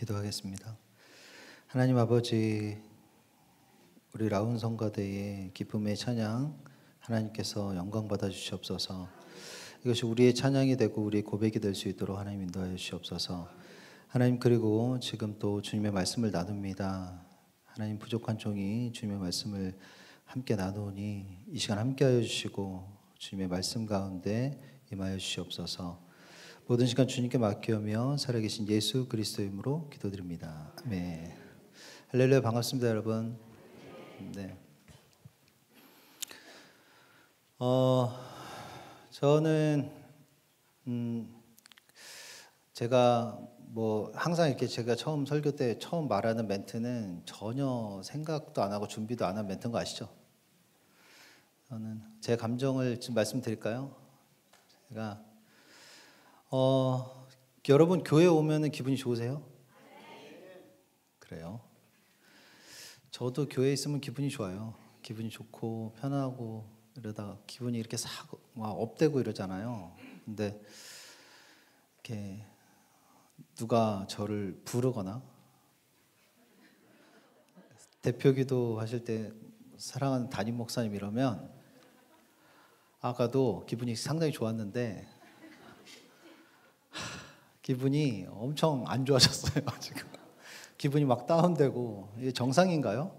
기도하겠습니다. 하나님 아버지, 우리 라운 성가대의 기쁨의 찬양 하나님께서 영광 받아 주시옵소서. 이것이 우리의 찬양이 되고 우리의 고백이 될 수 있도록 하나님 인도하여 주시옵소서. 하나님, 그리고 지금 또 주님의 말씀을 나눕니다. 하나님, 부족한 종이 주님의 말씀을 함께 나누니 이 시간 함께하여 주시고 주님의 말씀 가운데 임하여 주시옵소서. 모든 시간 주님께 맡기며 살아계신 예수 그리스도의 이름으로 기도드립니다. 아멘. 할렐루야, 반갑습니다, 여러분. 네. 저는 제가 항상 이렇게 제가 처음 설교 때 처음 말하는 멘트는 전혀 생각도 안 하고 준비도 안 한 멘트인 거 아시죠? 저는 제 감정을 지금 말씀드릴까요? 제가 여러분 교회 오면은 기분이 좋으세요? 그래요. 저도 교회에 있으면 기분이 좋아요. 기분이 좋고 편하고 이러다가 기분이 이렇게 막 업되고 이러잖아요. 근데 이렇게 누가 저를 부르거나 대표기도 하실 때 사랑하는 담임 목사님 이러면 아까도 기분이 상당히 좋았는데 기분이 엄청 안 좋아졌어요. 지금 기분이 막 다운되고. 이게 정상인가요?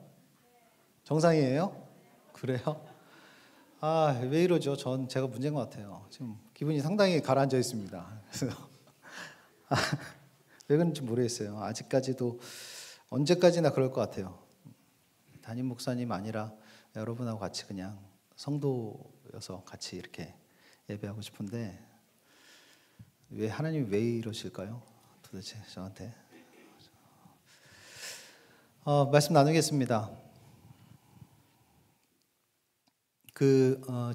정상이에요? 그래요? 왜 이러죠? 제가 문제인 것 같아요. 지금 기분이 상당히 가라앉아 있습니다. 그래서 왜 그런지 모르겠어요. 아직까지도 언제까지나 그럴 것 같아요. 담임 목사님 아니라 여러분하고 같이 그냥 성도여서 같이 이렇게 예배하고 싶은데 왜 하나님이 왜 이러실까요? 도대체 저한테. 말씀 나누겠습니다.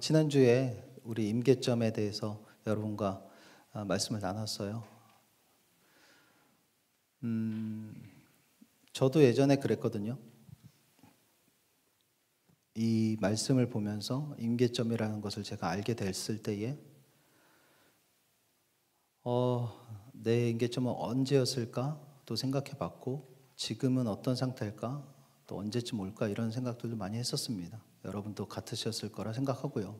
지난주에 우리 임계점에 대해서 여러분과 말씀을 나눴어요. 저도 예전에 그랬거든요. 이 말씀을 보면서 임계점이라는 것을 제가 알게 됐을 때에 내 임계점은 언제였을까? 또 생각해 봤고 지금은 어떤 상태일까? 또 언제쯤 올까? 이런 생각들도 많이 했었습니다. 여러분도 같으셨을 거라 생각하고요.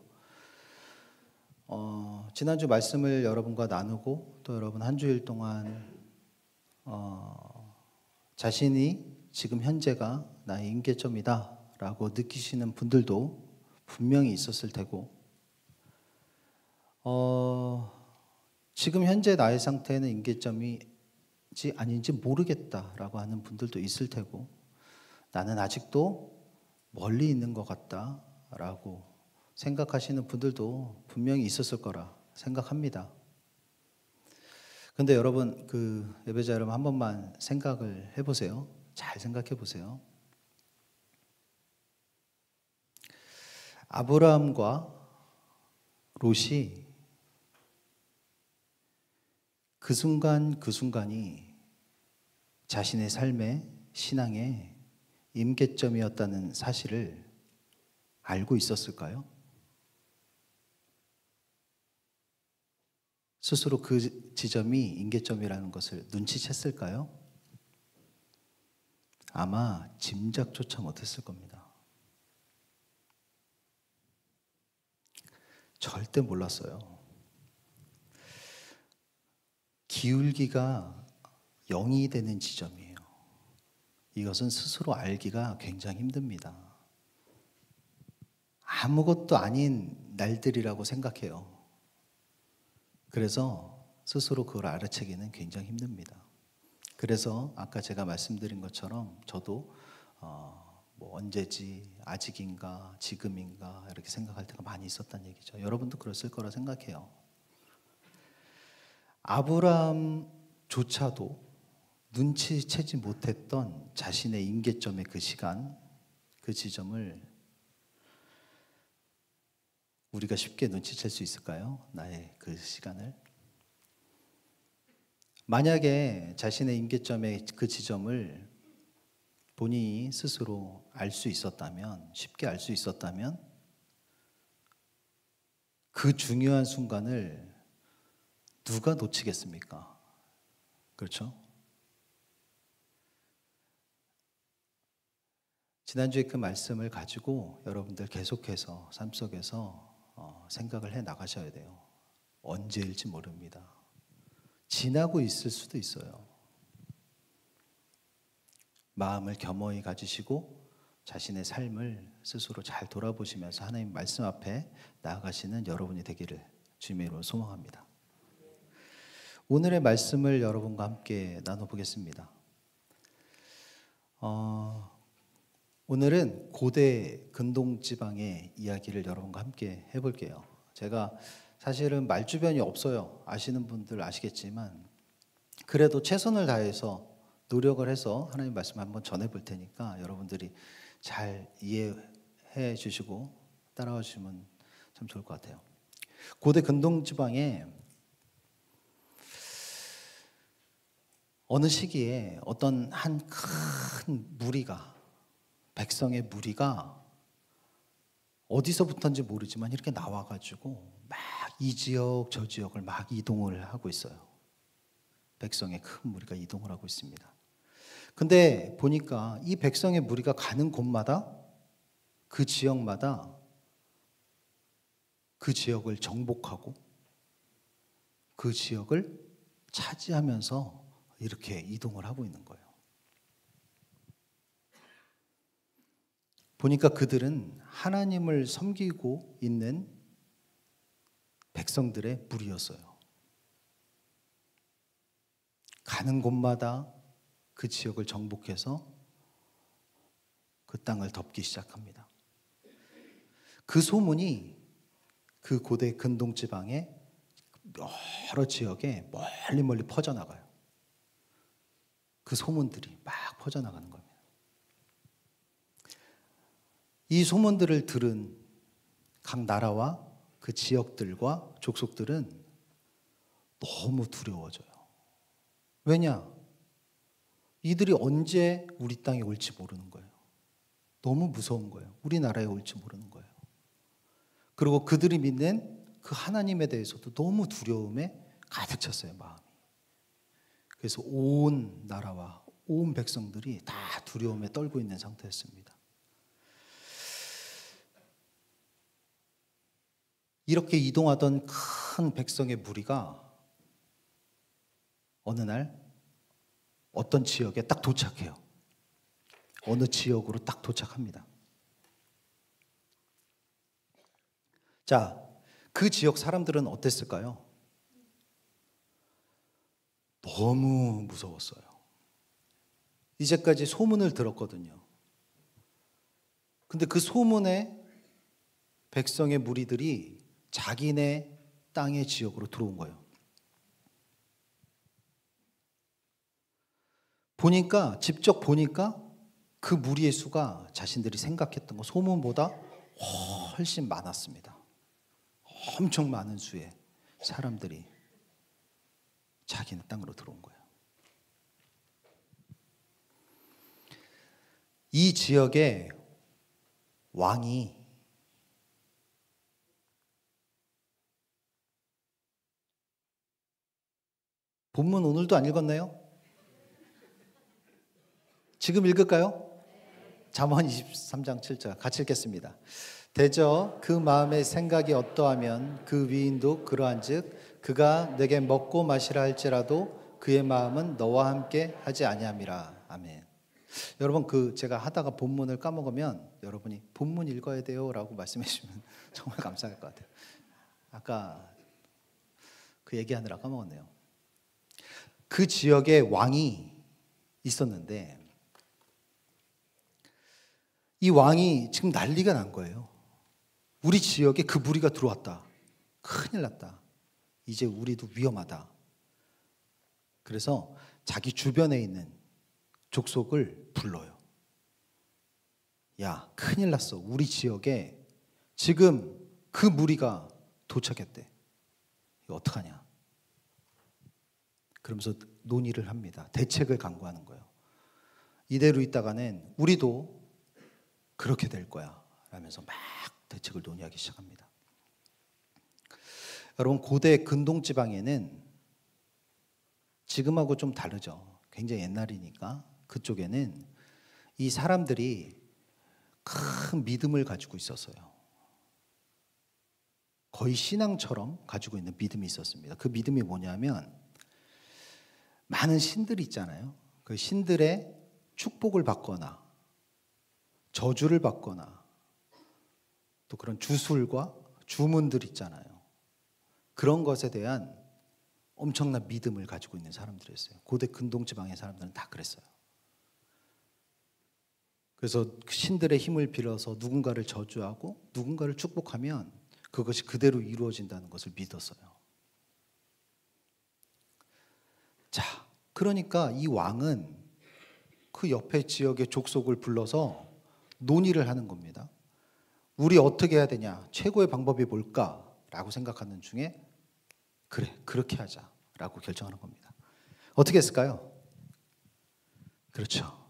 지난주 말씀을 여러분과 나누고 또 여러분 한 주일 동안 자신이 지금 현재가 나의 임계점이다 라고 느끼시는 분들도 분명히 있었을 테고 지금 현재 나의 상태는 임계점이지 아닌지 모르겠다라고 하는 분들도 있을 테고 나는 아직도 멀리 있는 것 같다라고 생각하시는 분들도 분명히 있었을 거라 생각합니다. 근데 여러분, 예배자 여러분 한 번만 생각을 해보세요. 잘 생각해 보세요. 아브라함과 롯이 그 순간 그 순간이 자신의 삶의 신앙의 임계점이었다는 사실을 알고 있었을까요? 스스로 그 지점이 임계점이라는 것을 눈치챘을까요? 아마 짐작조차 못했을 겁니다. 절대 몰랐어요. 기울기가 0이 되는 지점이에요. 이것은 스스로 알기가 굉장히 힘듭니다. 아무것도 아닌 날들이라고 생각해요. 그래서 스스로 그걸 알아채기는 굉장히 힘듭니다. 그래서 아까 제가 말씀드린 것처럼 저도 언제지, 아직인가, 지금인가 이렇게 생각할 때가 많이 있었다는 얘기죠. 여러분도 그랬을 거라 생각해요. 아브라함조차도 눈치채지 못했던 자신의 임계점의 그 시간, 그 지점을 우리가 쉽게 눈치챌 수 있을까요? 나의 그 시간을. 만약에 자신의 임계점의 그 지점을 본인이 스스로 알 수 있었다면, 쉽게 알 수 있었다면 그 중요한 순간을 누가 놓치겠습니까? 그렇죠? 지난주에 그 말씀을 가지고 여러분들 계속해서 삶 속에서 생각을 해 나가셔야 돼요. 언제일지 모릅니다. 지나고 있을 수도 있어요. 마음을 겸허히 가지시고 자신의 삶을 스스로 잘 돌아보시면서 하나님 말씀 앞에 나아가시는 여러분이 되기를 주님의 이름으로 소망합니다. 오늘의 말씀을 여러분과 함께 나눠보겠습니다. 오늘은 고대 근동지방의 이야기를 여러분과 함께 해볼게요. 제가 사실은 말주변이 없어요. 아시는 분들 아시겠지만 그래도 최선을 다해서 노력을 해서 하나님 말씀 한번 전해볼 테니까 여러분들이 잘 이해해 주시고 따라와 주시면 참 좋을 것 같아요. 고대 근동지방에 어느 시기에 어떤 한 큰 무리가, 백성의 무리가 어디서부터인지 모르지만 이렇게 나와가지고 막 이 지역 저 지역을 막 이동을 하고 있어요. 백성의 큰 무리가 이동을 하고 있습니다. 근데 보니까 이 백성의 무리가 가는 곳마다 그 지역마다 그 지역을 정복하고 그 지역을 차지하면서 이렇게 이동을 하고 있는 거예요. 보니까 그들은 하나님을 섬기고 있는 백성들의 무리였어요. 가는 곳마다 그 지역을 정복해서 그 땅을 덮기 시작합니다. 그 소문이 그 고대 근동지방의 여러 지역에 멀리 퍼져나가요. 그 소문들이 막 퍼져나가는 겁니다. 이 소문들을 들은 각 나라와 그 지역들과 족속들은 너무 두려워져요. 왜냐? 이들이 언제 우리 땅에 올지 모르는 거예요. 너무 무서운 거예요. 우리나라에 올지 모르는 거예요. 그리고 그들이 믿는 그 하나님에 대해서도 너무 두려움에 가득 찼어요, 마음이. 그래서 온 나라와 온 백성들이 다 두려움에 떨고 있는 상태였습니다. 이렇게 이동하던 큰 백성의 무리가 어느 날 어떤 지역에 딱 도착해요. 어느 지역으로 딱 도착합니다. 자, 그 지역 사람들은 어땠을까요? 너무 무서웠어요. 이제까지 소문을 들었거든요. 근데 그 소문에 백성의 무리들이 자기네 땅의 지역으로 들어온 거예요. 직접 보니까 그 무리의 수가 자신들이 생각했던 것, 소문보다 훨씬 많았습니다. 엄청 많은 수의 사람들이 자기네 땅으로 들어온 거예요. 이 지역의 왕이 본문 오늘도 안 읽었나요? 지금 읽을까요? 잠언 23장 7절 같이 읽겠습니다. 대저 그 마음의 생각이 어떠하면 그 위인도 그러한즉 그가 내게 먹고 마시라 할지라도 그의 마음은 너와 함께 하지 아니함이라. 아멘. 여러분 제가 하다가 본문을 까먹으면 여러분이 본문 읽어야 돼요라고 말씀해 주시면 정말 감사할 것 같아요. 아까 그 얘기하느라 까먹었네요. 그 지역에 왕이 있었는데 이 왕이 지금 난리가 난 거예요. 우리 지역에 그 무리가 들어왔다. 큰일 났다. 이제 우리도 위험하다. 그래서 자기 주변에 있는 족속을 불러요. 야, 큰일 났어. 우리 지역에 지금 그 무리가 도착했대. 이거 어떡하냐? 그러면서 논의를 합니다. 대책을 강구하는 거예요. 이대로 있다가는 우리도 그렇게 될 거야 라면서 막 대책을 논의하기 시작합니다. 여러분 고대 근동지방에는 지금하고 좀 다르죠. 굉장히 옛날이니까 그쪽에는 이 사람들이 큰 믿음을 가지고 있었어요. 거의 신앙처럼 가지고 있는 믿음이 있었습니다. 그 믿음이 뭐냐면 많은 신들이 있잖아요. 그 신들의 축복을 받거나 저주를 받거나 또 그런 주술과 주문들 있잖아요. 그런 것에 대한 엄청난 믿음을 가지고 있는 사람들이었어요. 고대 근동지방의 사람들은 다 그랬어요. 그래서 신들의 힘을 빌어서 누군가를 저주하고 누군가를 축복하면 그것이 그대로 이루어진다는 것을 믿었어요. 자, 그러니까 이 왕은 그 옆에 지역의 족속을 불러서 논의를 하는 겁니다. 우리 어떻게 해야 되냐? 최고의 방법이 뭘까라고 생각하는 중에 그래, 그렇게 하자라고 결정하는 겁니다. 어떻게 했을까요? 그렇죠.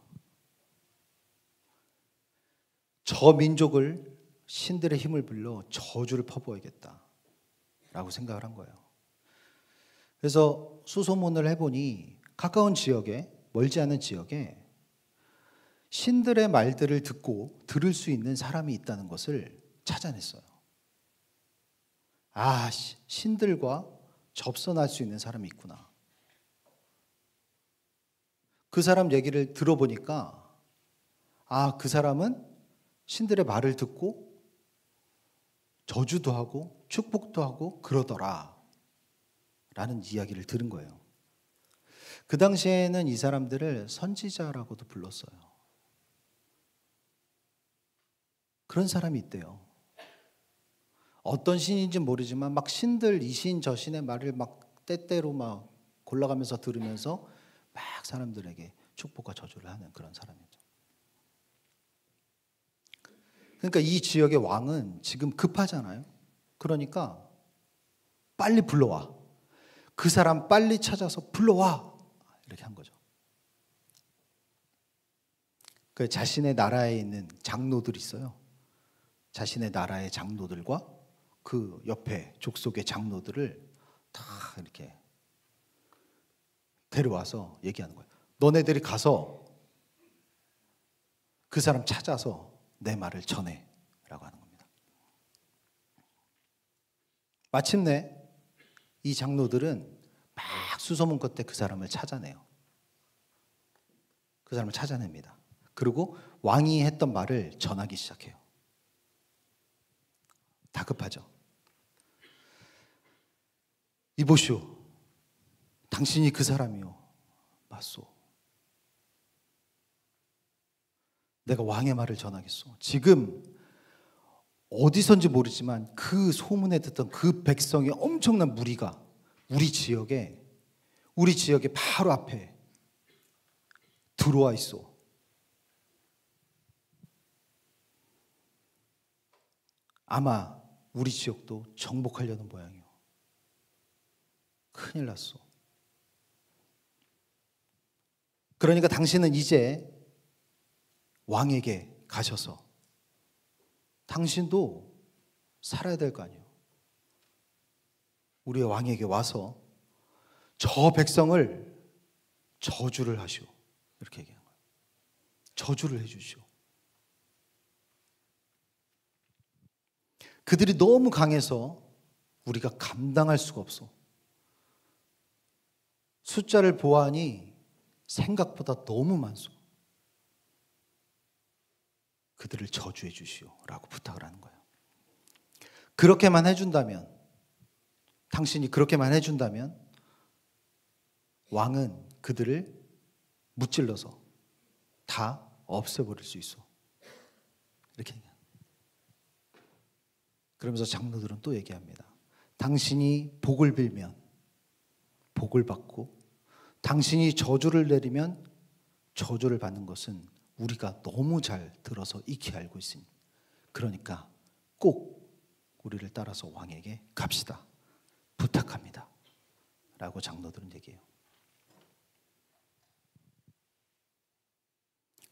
저 민족을 신들의 힘을 빌려 저주를 퍼부어야겠다라고 생각을 한 거예요. 그래서 수소문을 해보니 가까운 지역에, 멀지 않은 지역에 신들의 말들을 듣고 들을 수 있는 사람이 있다는 것을 찾아냈어요. 아, 신들과 접선할 수 있는 사람이 있구나. 그 사람 얘기를 들어보니까 아, 그 사람은 신들의 말을 듣고 저주도 하고 축복도 하고 그러더라 라는 이야기를 들은 거예요. 그 당시에는 이 사람들을 선지자라고도 불렀어요. 그런 사람이 있대요. 어떤 신인지는 모르지만 막 신들 이 신 저 신의 말을 막 때때로 막 골라가면서 들으면서 막 사람들에게 축복과 저주를 하는 그런 사람이죠. 그러니까 이 지역의 왕은 지금 급하잖아요. 그러니까 빨리 불러와. 그 사람 빨리 찾아서 불러와. 이렇게 한 거죠. 그 자신의 나라에 있는 장로들이 있어요. 자신의 나라의 장로들과 그 옆에 족속의 장로들을 다 이렇게 데려와서 얘기하는 거예요. 너네들이 가서 그 사람 찾아서 내 말을 전해 라고 하는 겁니다. 마침내 이 장로들은 막 수소문 끝에 그 사람을 찾아내요. 그 사람을 찾아냅니다. 그리고 왕이 했던 말을 전하기 시작해요. 다급하죠. 이보시오. 당신이 그 사람이요. 맞소. 내가 왕의 말을 전하겠소. 지금 어디선지 모르지만 그 소문에 듣던 그 백성의 엄청난 무리가 우리 지역에 바로 앞에 들어와 있어. 아마 우리 지역도 정복하려는 모양이요. 큰일 났어. 그러니까 당신은 이제 왕에게 가셔서 당신도 살아야 될 거 아니에요. 우리의 왕에게 와서 저 백성을 저주를 하시오. 이렇게 얘기하는 거예요. 저주를 해주시오. 그들이 너무 강해서 우리가 감당할 수가 없어. 숫자를 보아하니 생각보다 너무 많소. 그들을 저주해 주시오 라고 부탁을 하는 거예요. 그렇게만 해준다면, 당신이 그렇게만 해준다면 왕은 그들을 무찔러서 다 없애버릴 수 있어. 이렇게 얘기합니다. 그러면서 장로들은 또 얘기합니다. 당신이 복을 빌면 복을 받고 당신이 저주를 내리면 저주를 받는 것은 우리가 너무 잘 들어서 익히 알고 있습니다. 그러니까 꼭 우리를 따라서 왕에게 갑시다. 부탁합니다. 라고 장로들은 얘기해요.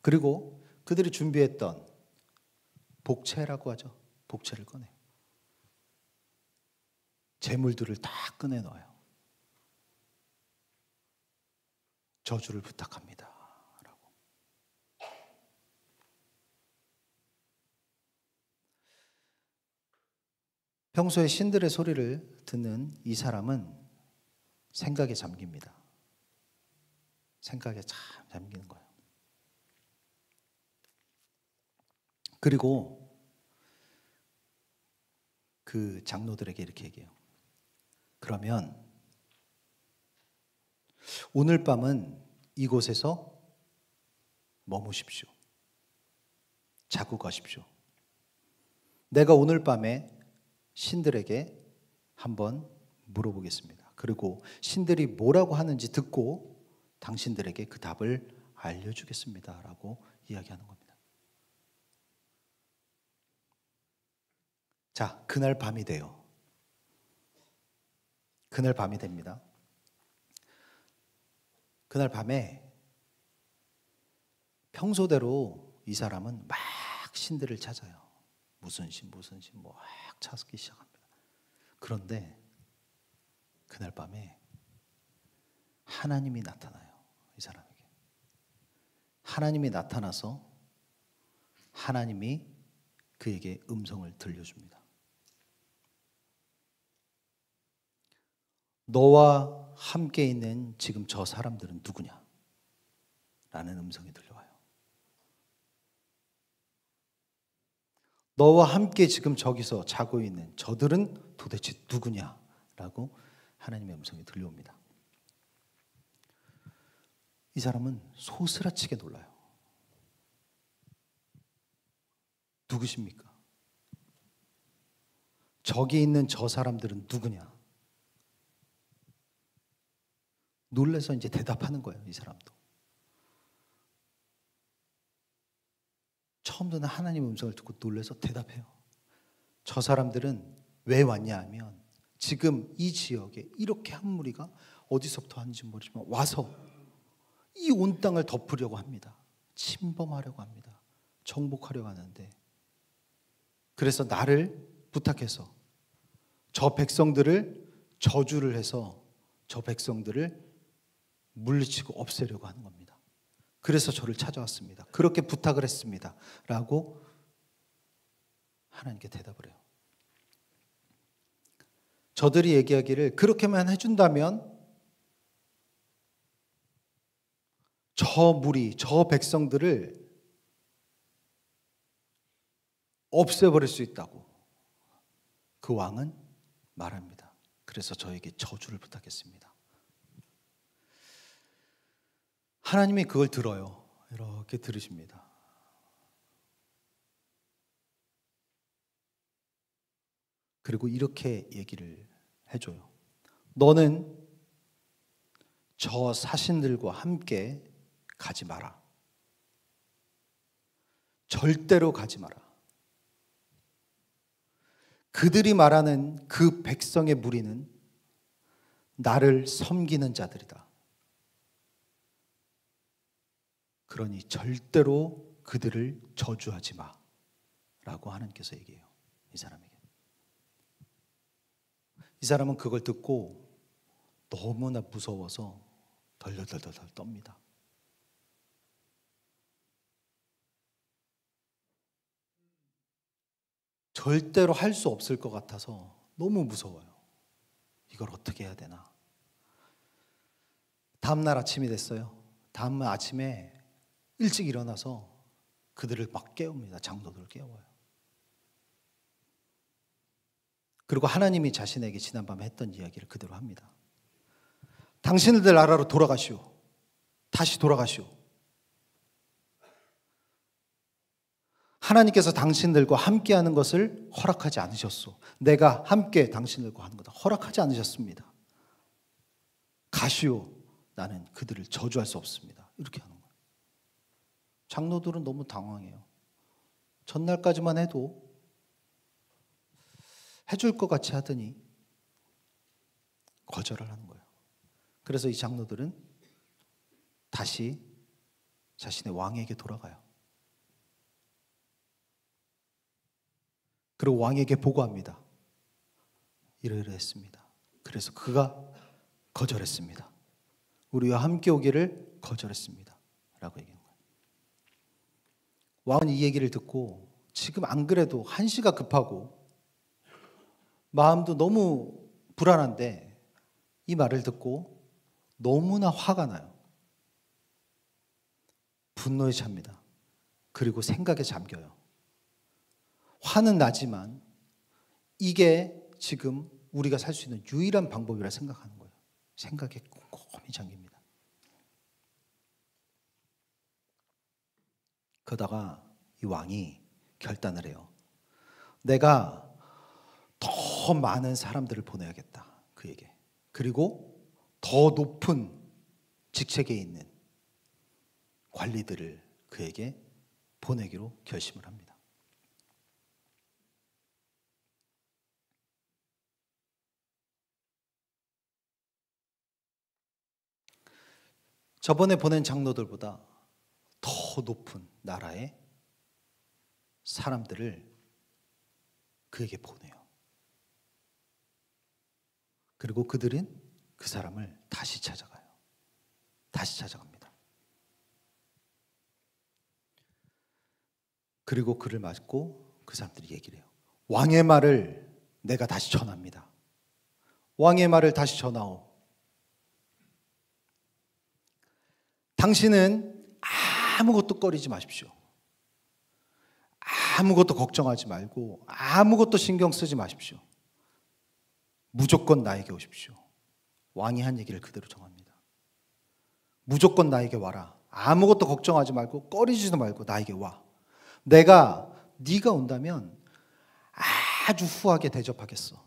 그리고 그들이 준비했던 복채라고 하죠. 복채를 꺼내요. 재물들을 다 꺼내 넣어요. 저주를 부탁합니다. 라고. 평소에 신들의 소리를 듣는 이 사람은 생각에 잠깁니다. 생각에 참 잠기는 거예요. 그리고 그 장로들에게 이렇게 얘기해요. 그러면 오늘 밤은 이곳에서 머무십시오. 자고 가십시오. 내가 오늘 밤에 신들에게 한번 물어보겠습니다. 그리고 신들이 뭐라고 하는지 듣고 당신들에게 그 답을 알려주겠습니다. 라고 이야기하는 겁니다. 자, 그날 밤이 돼요. 그날 밤이 됩니다. 그날 밤에 평소대로 이 사람은 막 신들을 찾아요. 무슨 신 막 찾기 시작합니다. 그런데 그날 밤에 하나님이 나타나요. 이 사람에게. 하나님이 나타나서 하나님이 그에게 음성을 들려줍니다. 너와 함께 있는 지금 저 사람들은 누구냐? 라는 음성이 들려와요. 너와 함께 지금 저기서 자고 있는 저들은 도대체 누구냐? 라고 하나님의 음성이 들려옵니다. 이 사람은 소스라치게 놀라요. 누구십니까? 저기 있는 저 사람들은 누구냐? 놀라서 이제 대답하는 거예요, 이 사람도. 처음 듣는 하나님의 음성을 듣고 놀라서 대답해요. 저 사람들은 왜 왔냐 하면 지금 이 지역에 이렇게 한 무리가 어디서부터 왔는지 모르지만 와서 이 온 땅을 덮으려고 합니다. 침범하려고 합니다. 정복하려고 하는데 그래서 나를 부탁해서 저 백성들을 저주를 해서 저 백성들을 물리치고 없애려고 하는 겁니다. 그래서 저를 찾아왔습니다. 그렇게 부탁을 했습니다. 라고 하나님께 대답을 해요. 저들이 얘기하기를 그렇게만 해준다면 저 무리, 저 백성들을 없애버릴 수 있다고 그 왕은 말합니다. 그래서 저에게 저주를 부탁했습니다. 하나님이 그걸 들어요. 이렇게 들으십니다. 그리고 이렇게 얘기를 해줘요. 너는 저 사신들과 함께 가지 마라. 절대로 가지 마라. 그들이 말하는 그 백성의 무리는 나를 섬기는 자들이다. 그러니 절대로 그들을 저주하지 마. 라고 하나님께서 얘기해요. 이 사람에게. 이 사람은 그걸 듣고 너무나 무서워서 덜덜덜덜 떱니다. 절대로 할 수 없을 것 같아서 너무 무서워요. 이걸 어떻게 해야 되나. 다음날 아침이 됐어요. 다음날 아침에 일찍 일어나서 그들을 막 깨웁니다. 장로들을 깨워요. 그리고 하나님이 자신에게 지난밤에 했던 이야기를 그대로 합니다. 당신들 나라로 돌아가시오. 다시 돌아가시오. 하나님께서 당신들과 함께하는 것을 허락하지 않으셨소. 내가 함께 당신들과 하는 것을 허락하지 않으셨습니다. 가시오. 나는 그들을 저주할 수 없습니다. 이렇게 하는 거예요. 장로들은 너무 당황해요. 전날까지만 해도 해줄 것 같이 하더니 거절을 하는 거예요. 그래서 이 장로들은 다시 자신의 왕에게 돌아가요. 그리고 왕에게 보고합니다. 이러이러했습니다. 그래서 그가 거절했습니다. 우리와 함께 오기를 거절했습니다. 라고 얘기한 거예요. 왕은 이 얘기를 듣고 지금 안 그래도 한시가 급하고 마음도 너무 불안한데 이 말을 듣고 너무나 화가 나요. 분노에 찹니다. 그리고 생각에 잠겨요. 화는 나지만 이게 지금 우리가 살 수 있는 유일한 방법이라 생각하는 거예요. 생각에 꼼꼼히 잠깁니다. 그러다가 이 왕이 결단을 해요. 내가 더 많은 사람들을 보내야겠다. 그에게. 그리고 더 높은 직책에 있는 관리들을 그에게 보내기로 결심을 합니다. 저번에 보낸 장로들보다 더 높은 나라의 사람들을 그에게 보내요. 그리고 그들은 그 사람을 다시 찾아가요. 다시 찾아갑니다. 그리고 그를 맞고 그 사람들이 얘기를 해요. 왕의 말을 내가 다시 전합니다. 왕의 말을 다시 전하오. 당신은 아무것도 꺼리지 마십시오. 아무것도 걱정하지 말고 아무것도 신경 쓰지 마십시오. 무조건 나에게 오십시오. 왕이 한 얘기를 그대로 정합니다. 무조건 나에게 와라. 아무것도 걱정하지 말고 꺼리지도 말고 나에게 와. 내가 네가 온다면 아주 후하게 대접하겠어.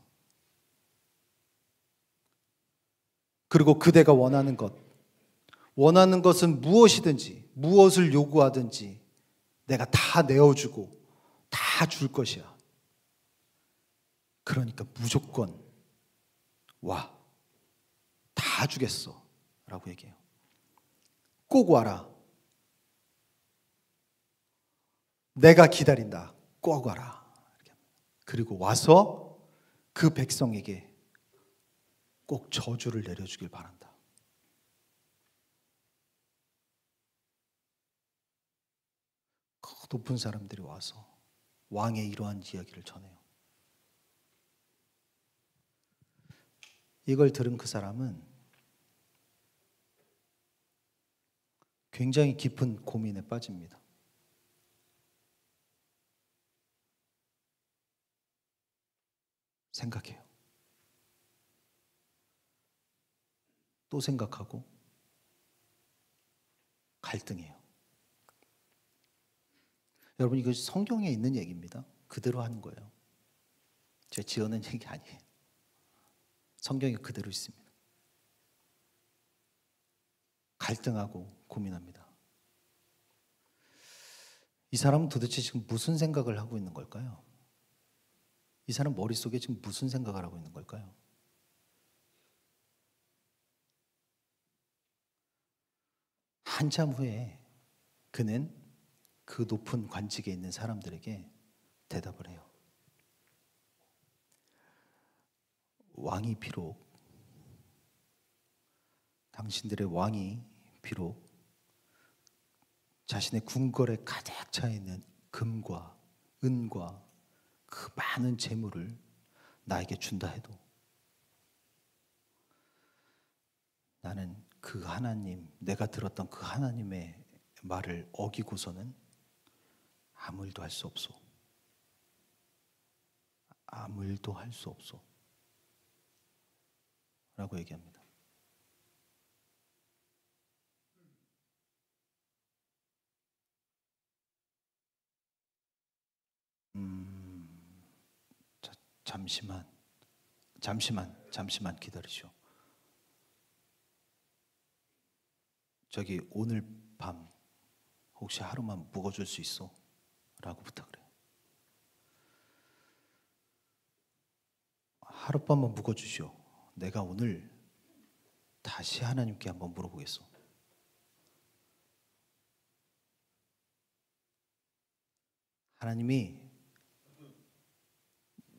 그리고 그대가 원하는 것은 무엇이든지 무엇을 요구하든지 내가 다 내어주고 다 줄 것이야. 그러니까 무조건 와. 다 주겠어. 라고 얘기해요. 꼭 와라. 내가 기다린다. 꼭 와라. 그리고 와서 그 백성에게 꼭 저주를 내려주길 바란다. 그 높은 사람들이 와서 왕의 이러한 이야기를 전해요. 이걸 들은 그 사람은 굉장히 깊은 고민에 빠집니다. 생각해요. 또 생각하고 갈등해요. 여러분 이거 성경에 있는 얘기입니다. 그대로 하는 거예요. 제가 지어낸 얘기 아니에요. 성경에 그대로 있습니다. 갈등하고 고민합니다. 이 사람은 도대체 지금 무슨 생각을 하고 있는 걸까요? 이 사람 머릿속에 지금 무슨 생각을 하고 있는 걸까요? 한참 후에 그는 그 높은 관직에 있는 사람들에게 대답을 해요. 왕이 비록 당신들의 왕이 비록 자신의 궁궐에 가득 차 있는 금과 은과 그 많은 재물을 나에게 준다 해도 나는 그 하나님, 내가 들었던 그 하나님의 말을 어기고서는 아무 일도 할 수 없소. 아무 일도 할 수 없소. 라고 얘기합니다. 잠시만 기다리시오. 저기 오늘 밤 혹시 하루만 묵어줄 수 있어? 라고 부탁을 해요. 하룻밤만 묵어주시오. 내가 오늘 다시 하나님께 한번 물어보겠어. 하나님이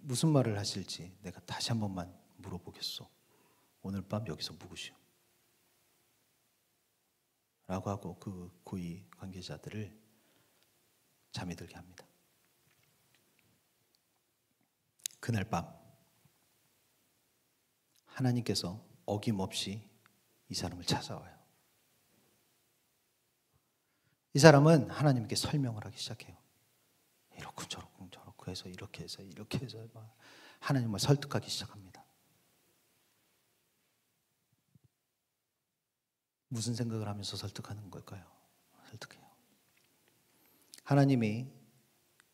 무슨 말을 하실지 내가 다시 한 번만 물어보겠소. 오늘 밤 여기서 묵으시오. 라고 하고 그 고위 관계자들을 잠이 들게 합니다. 그날 밤 하나님께서 어김없이 이 사람을 찾아와요. 이 사람은 하나님께 설명을 하기 시작해요. 이렇고 저렇고 저렇고 해서 이렇게 해서 막 하나님을 설득하기 시작합니다. 무슨 생각을 하면서 설득하는 걸까요? 설득해요. 하나님이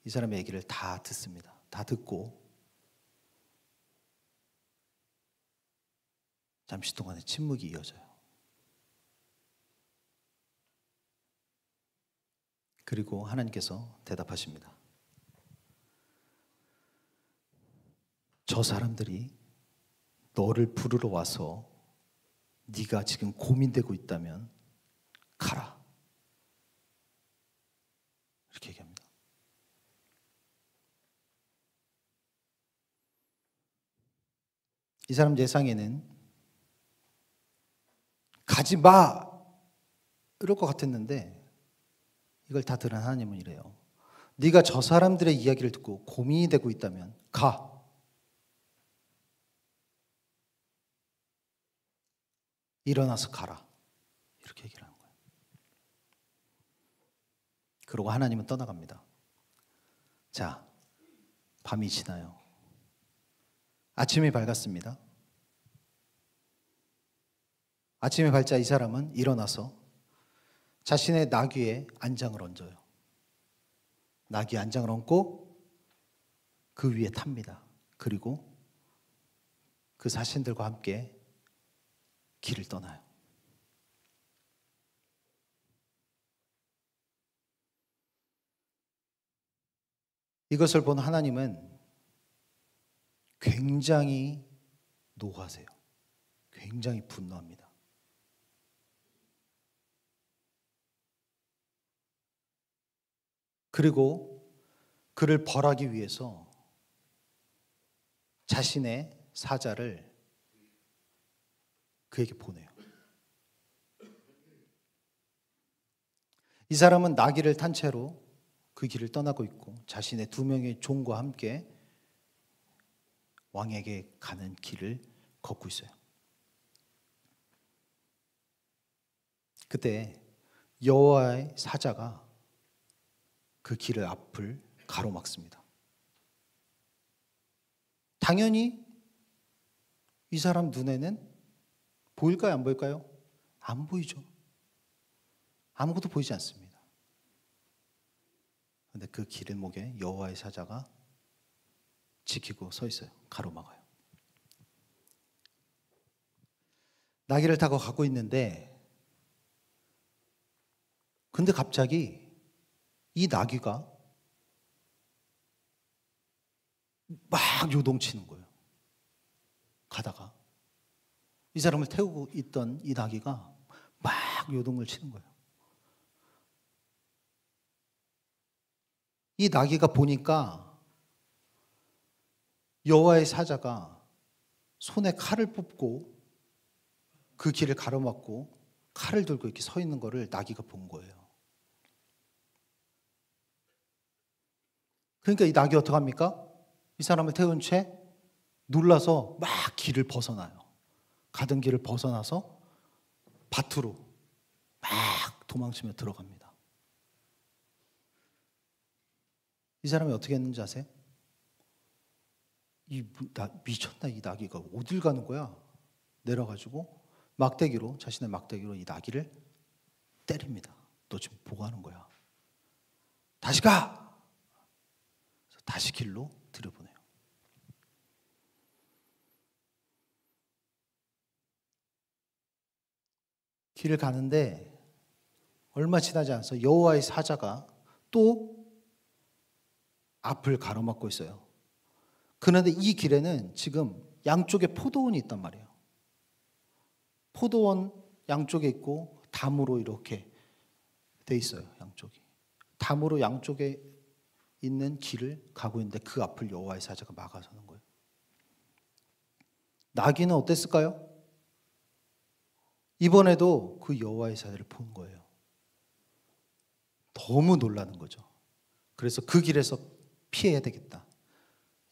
이 사람의 얘기를 다 듣습니다. 다 듣고 잠시 동안의 침묵이 이어져요. 그리고 하나님께서 대답하십니다. 저 사람들이 너를 부르러 와서 네가 지금 고민되고 있다면 가라. 이렇게 얘기합니다. 이 사람 예상에는 가지 마! 이럴 것 같았는데 이걸 다 들은 하나님은 이래요. 네가 저 사람들의 이야기를 듣고 고민이 되고 있다면 가. 일어나서 가라. 이렇게 얘기를 하는 거예요. 그러고 하나님은 떠나갑니다. 자, 밤이 지나요. 아침이 밝았습니다. 아침에 밝자 이 사람은 일어나서 자신의 나귀에 안장을 얹어요. 나귀에 안장을 얹고 그 위에 탑니다. 그리고 그 사신들과 함께 길을 떠나요. 이것을 본 하나님은 굉장히 노하세요. 굉장히 분노합니다. 그리고 그를 벌하기 위해서 자신의 사자를 그에게 보내요. 이 사람은 나귀를 탄 채로 그 길을 떠나고 있고 자신의 2명의 종과 함께 왕에게 가는 길을 걷고 있어요. 그때 여호와의 사자가 그 길을 앞을 가로막습니다. 당연히 이 사람 눈에는 보일까요? 안 보일까요? 안 보이죠. 아무것도 보이지 않습니다. 그런데 그 길목에 여호와의 사자가 지키고 서 있어요. 가로막아요. 나귀를 타고 가고 있는데 근데 갑자기 이 나귀가 막 요동치는 거예요. 가다가 이 사람을 태우고 있던 이 나귀가 막 요동을 치는 거예요. 이 나귀가 보니까 여호와의 사자가 손에 칼을 뽑고 그 길을 가로막고 칼을 들고 이렇게 서 있는 거를 나귀가 본 거예요. 그러니까 이 나귀 어떡합니까? 이 사람을 태운 채 놀라서 막 길을 벗어나요. 가던 길을 벗어나서 밭으로 막 도망치며 들어갑니다. 이 사람이 어떻게 했는지 아세요? 미쳤나 이 나귀가 어딜 가는 거야? 내려가지고 자신의 막대기로 이 나귀를 때립니다. 너 지금 보고 하는 거야. 다시 가! 다시 길로 들여보내요. 길을 가는데 얼마 지나지 않아서 여호와의 사자가 또 앞을 가로막고 있어요. 그런데 이 길에는 지금 양쪽에 포도원이 있단 말이에요. 포도원 양쪽에 있고 담으로 이렇게 돼 있어요. 양쪽이. 담으로 양쪽에 있는 길을 가고 있는데 그 앞을 여호와의 사자가 막아서는 거예요. 나귀는 어땠을까요? 이번에도 그 여호와의 사자를 본 거예요. 너무 놀라는 거죠. 그래서 그 길에서 피해야 되겠다.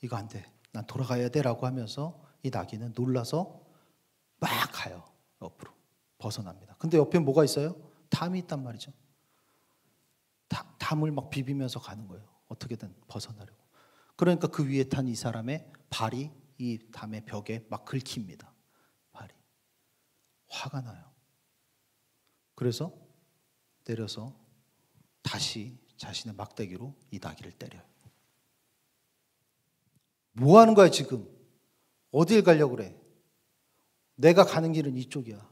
이거 안 돼. 난 돌아가야 돼 라고 하면서 이 나귀는 놀라서 막 가요. 옆으로 벗어납니다. 근데 옆에 뭐가 있어요? 담이 있단 말이죠. 담을 막 비비면서 가는 거예요. 어떻게든 벗어나려고. 그러니까 그 위에 탄 이 사람의 발이 이 담의 벽에 막 긁힙니다. 발이. 화가 나요. 그래서 내려서 다시 자신의 막대기로 이 나귀를 때려요. 뭐 하는 거야 지금? 어딜 가려고 그래? 내가 가는 길은 이쪽이야.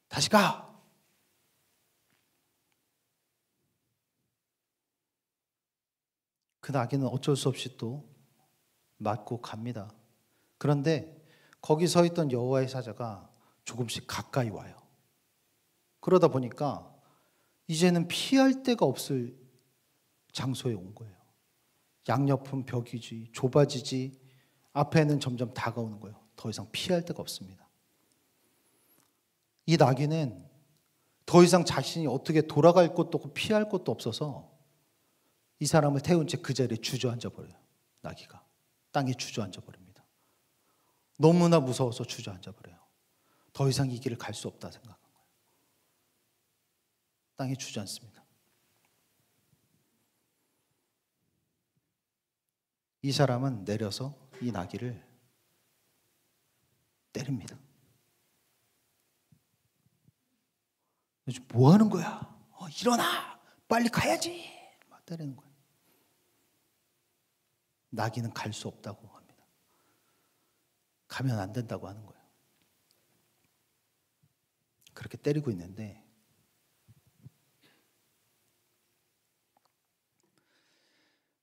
다시 가! 그 나귀는 어쩔 수 없이 또 맞고 갑니다. 그런데 거기 서 있던 여호와의 사자가 조금씩 가까이 와요. 그러다 보니까 이제는 피할 데가 없을 장소에 온 거예요. 양옆은 벽이지, 좁아지지, 앞에는 점점 다가오는 거예요. 더 이상 피할 데가 없습니다. 이 나귀는 더 이상 자신이 어떻게 돌아갈 곳도 없고 피할 곳도 없어서 이 사람을 태운 채 그 자리에 주저앉아 버려요. 나귀가 땅에 주저앉아 버립니다. 너무나 무서워서 주저앉아 버려요. 더 이상 이 길을 갈 수 없다 생각한 거예요. 땅에 주저앉습니다. 이 사람은 내려서 이 나귀를 때립니다. 뭐 하는 거야? 일어나! 빨리 가야지! 막 때리는 거예요. 나귀는 갈 수 없다고 합니다. 가면 안 된다고 하는 거예요. 그렇게 때리고 있는데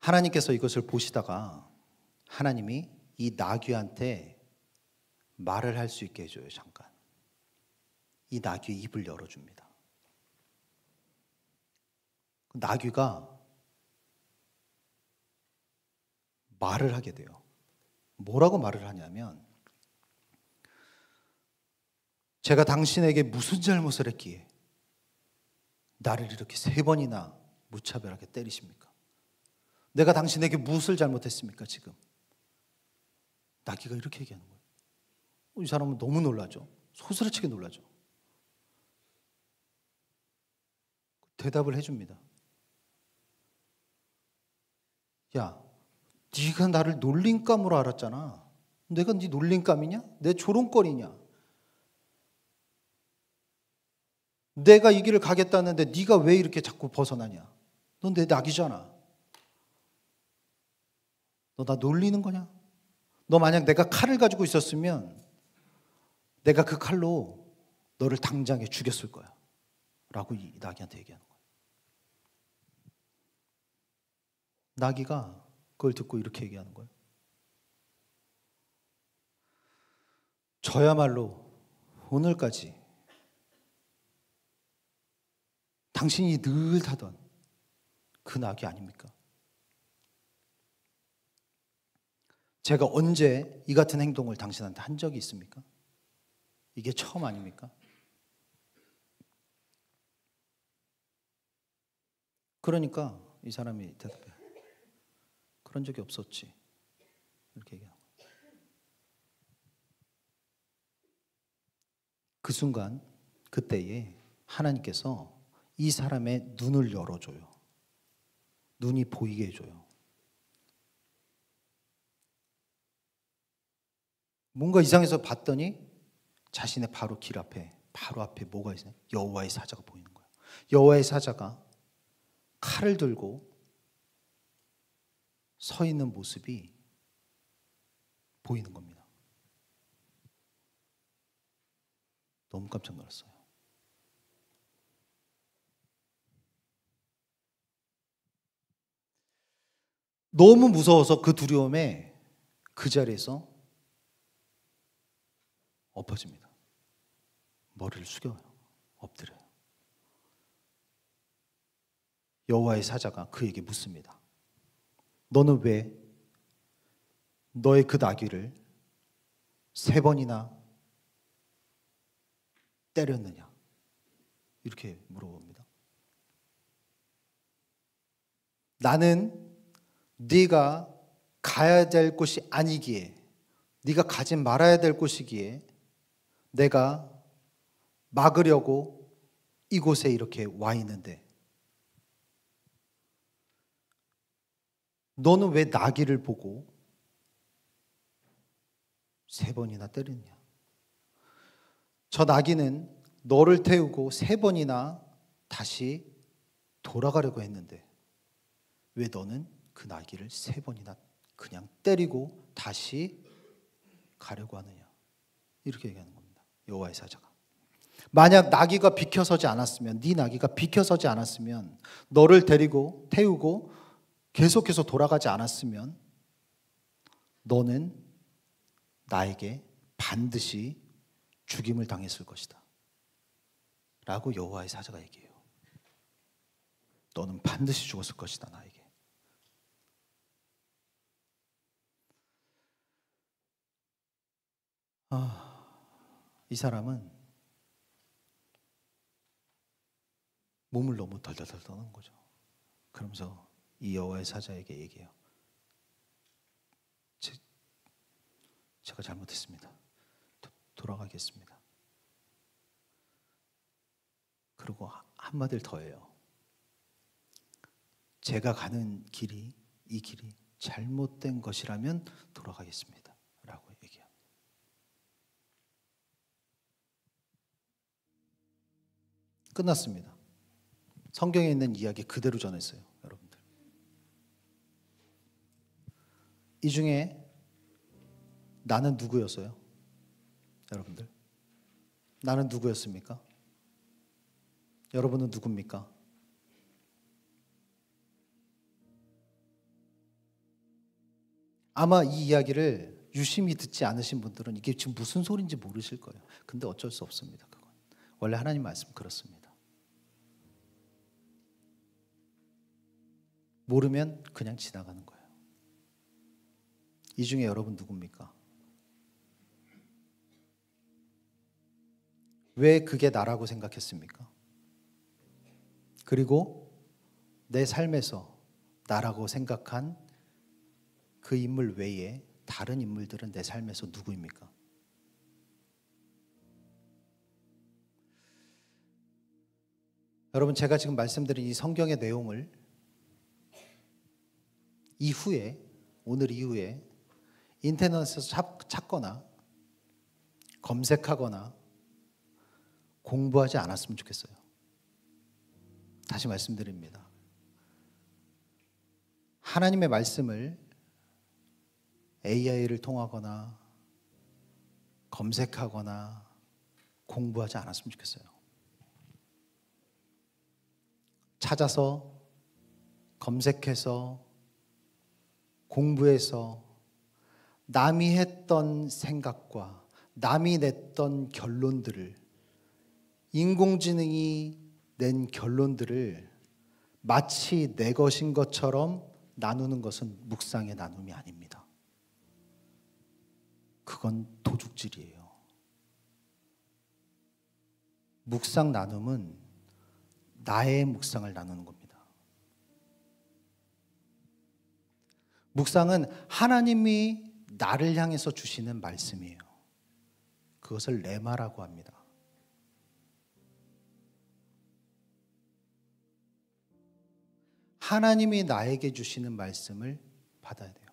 하나님께서 이것을 보시다가 하나님이 이 나귀한테 말을 할 수 있게 해줘요. 잠깐. 이 나귀의 입을 열어줍니다. 나귀가 말을 하게 돼요. 뭐라고 말을 하냐면 제가 당신에게 무슨 잘못을 했기에 나를 이렇게 3번이나 무차별하게 때리십니까? 내가 당신에게 무엇을 잘못했습니까 지금? 나귀가 이렇게 얘기하는 거예요. 이 사람은 너무 놀라죠. 소스라치게 놀라죠. 대답을 해줍니다. 야, 네가 나를 놀림감으로 알았잖아. 내가 네 놀림감이냐? 내 조롱거리냐? 내가 이 길을 가겠다는데 네가 왜 이렇게 자꾸 벗어나냐? 넌 내 낙이잖아. 너 나 놀리는 거냐? 너 만약 내가 칼을 가지고 있었으면 내가 그 칼로 너를 당장에 죽였을 거야. 라고 이 나귀한테 얘기하는 거야. 나귀가 그걸 듣고 이렇게 얘기하는 거예요. 저야말로 오늘까지 당신이 늘 타던 그 나귀 아닙니까? 제가 언제 이 같은 행동을 당신한테 한 적이 있습니까? 이게 처음 아닙니까? 그러니까 이 사람이 대답해. 그런 적이 없었지. 이렇게 얘기하는 거예요. 그 순간, 그때에 하나님께서 이 사람의 눈을 열어줘요. 눈이 보이게 해줘요. 뭔가 이상해서 봤더니 자신의 바로 길 앞에, 바로 앞에 뭐가 있어요? 여호와의 사자가 보이는 거예요. 여호와의 사자가 칼을 들고 서 있는 모습이 보이는 겁니다. 너무 깜짝 놀랐어요. 너무 무서워서 그 두려움에 그 자리에서 엎어집니다. 머리를 숙여요. 엎드려요. 여호와의 사자가 그에게 묻습니다. 너는 왜 너의 그 나귀를 3번이나 때렸느냐? 이렇게 물어봅니다. 나는 네가 가야 될 곳이 아니기에 네가 가지 말아야 될 곳이기에 내가 막으려고 이곳에 이렇게 와 있는데 너는 왜 나귀를 보고 3번이나 때리느냐? 저 나귀는 너를 태우고 3번이나 다시 돌아가려고 했는데 왜 너는 그 나귀를 3번이나 그냥 때리고 다시 가려고 하느냐? 이렇게 얘기하는 겁니다. 여호와의 사자가. 만약 나귀가 비켜서지 않았으면, 네 나귀가 비켜서지 않았으면, 너를 데리고 태우고 계속해서 돌아가지 않았으면 너는 나에게 반드시 죽임을 당했을 것이다 라고 여호와의 사자가 얘기해요. 너는 반드시 죽었을 것이다, 나에게. 이 사람은 몸을 너무 덜덜덜 떠는 거죠. 그러면서 이 여호와의 사자에게 얘기해요. 제가 잘못했습니다. 돌아가겠습니다. 그리고 한마디를 더 해요. 제가 가는 길이, 이 길이 잘못된 것이라면 돌아가겠습니다 라고 얘기해요. 끝났습니다. 성경에 있는 이야기 그대로 전했어요, 여러분들. 이 중에 나는 누구였어요? 여러분들, 나는 누구였습니까? 여러분은 누굽니까? 아마 이 이야기를 유심히 듣지 않으신 분들은 이게 지금 무슨 소리인지 모르실 거예요. 근데 어쩔 수 없습니다. 그건 원래 하나님 말씀 그렇습니다. 모르면 그냥 지나가는 거예요. 이 중에 여러분 누굽니까? 왜 그게 나라고 생각했습니까? 그리고 내 삶에서 나라고 생각한 그 인물 외에 다른 인물들은 내 삶에서 누구입니까? 여러분, 제가 지금 말씀드린 이 성경의 내용을 이후에, 오늘 이후에 인터넷에서 찾거나 검색하거나 공부하지 않았으면 좋겠어요. 다시 말씀드립니다. 하나님의 말씀을 AI를 통하거나 검색하거나 공부하지 않았으면 좋겠어요. 찾아서 검색해서 공부해서 남이 했던 생각과 남이 냈던 결론들을, 인공지능이 낸 결론들을 마치 내 것인 것처럼 나누는 것은 묵상의 나눔이 아닙니다. 그건 도둑질이에요. 묵상 나눔은 나의 묵상을 나누는 겁니다. 묵상은 하나님이 나를 향해서 주시는 말씀이에요. 그것을 레마라고 합니다. 하나님이 나에게 주시는 말씀을 받아야 돼요.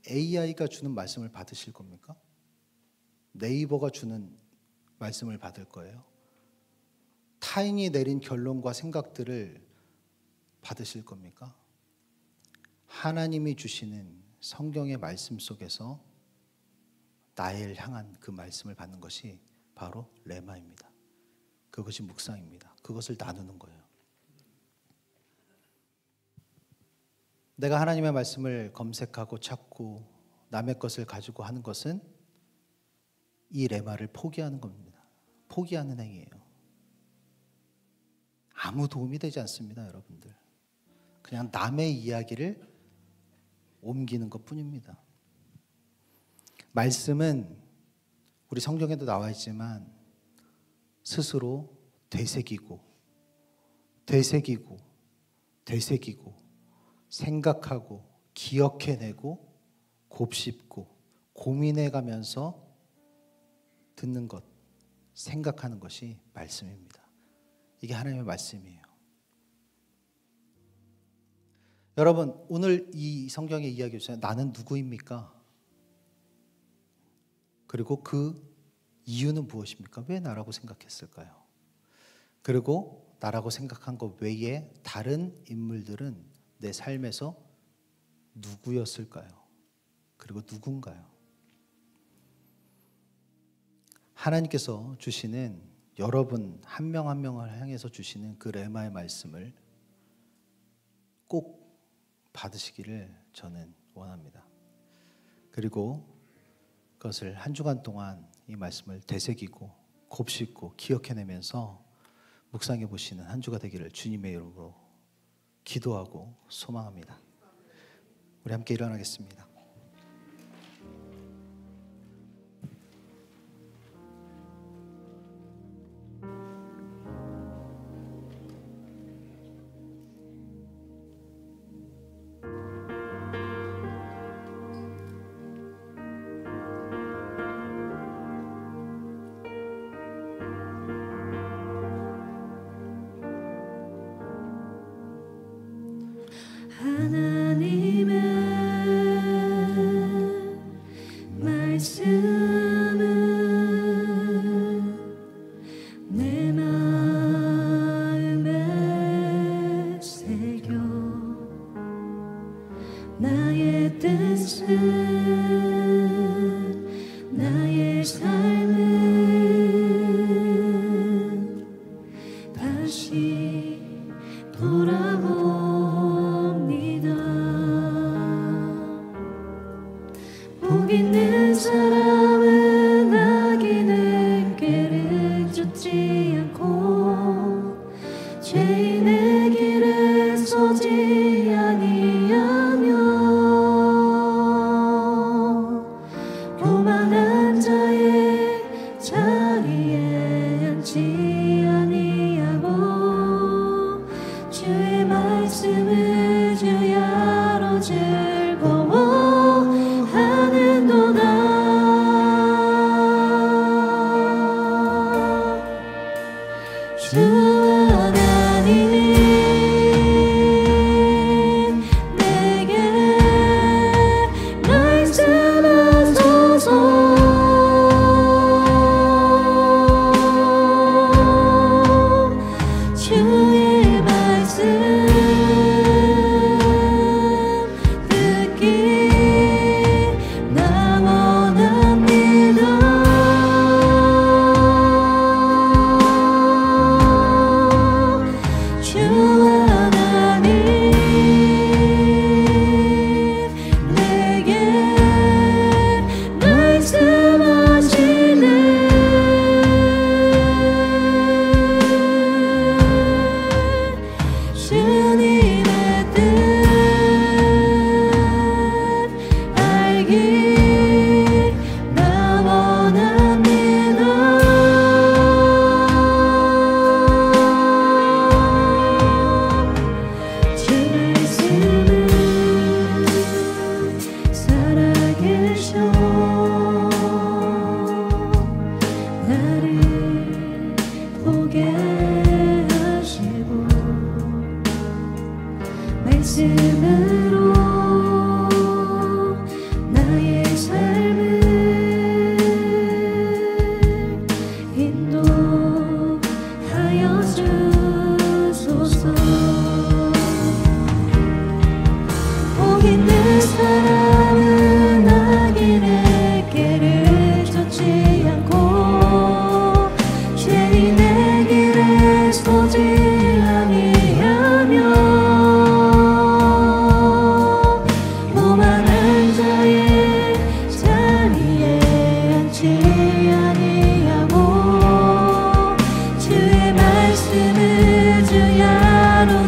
AI가 주는 말씀을 받으실 겁니까? 네이버가 주는 말씀을 받을 거예요? 타인이 내린 결론과 생각들을 받으실 겁니까? 하나님이 주시는 성경의 말씀 속에서 나를 향한 그 말씀을 받는 것이 바로 레마입니다. 그것이 묵상입니다. 그것을 나누는 거예요. 내가 하나님의 말씀을 검색하고 찾고 남의 것을 가지고 하는 것은 이 레마를 포기하는 겁니다. 포기하는 행위예요. 아무 도움이 되지 않습니다, 여러분들. 그냥 남의 이야기를 옮기는 것뿐입니다. 말씀은 우리 성경에도 나와 있지만 스스로 되새기고 생각하고 기억해내고 곱씹고 고민해 가면서 듣는 것, 생각하는 것이 말씀입니다. 이게 하나님의 말씀이에요. 여러분, 오늘 이 성경의 이야기 중에 나는 누구입니까? 그리고 그 이유는 무엇입니까? 왜 나라고 생각했을까요? 그리고 나라고 생각한 것 외에 다른 인물들은 내 삶에서 누구였을까요? 그리고 누군가요? 하나님께서 주시는 여러분 한 명 한 명을 향해서 주시는 그 레마의 말씀을 꼭 받으시기를 저는 원합니다. 그리고 그것을 한 주간 동안 이 말씀을 되새기고 곱씹고 기억해내면서 묵상해 보시는 한 주가 되기를 주님의 이름으로 기도하고 소망합니다. 우리 함께 일어나겠습니다. 하나님의 말씀은 내 마음에 새겨 나의 뜻은 나의 삶은 다시 돌아보 복 있는 사람은 악인의 길을 쫓지 않고 죄인의 길에 서지 아니하며 교만한 자의 자리에 앉지 아니하고 주의 말씀을 주야로 즐거워하는도다. 주 하나님이 내게 말씀하소서. 주의 말씀 듣기 나 원합니다. 주 하나님 내게 말씀하시네. 주님의 뜻 알기 나 원합니다. 주 말씀은 살아계셔 나를 보게 하시고 말씀으로 나의 삶을 인도하여 주소서. 복 있는 사람은 악인의 길을 쫓지 않고 죄인의 길에 서지 아니하며 오만한 자의 자리에 앉지 아니하고 주의 말씀을 주야로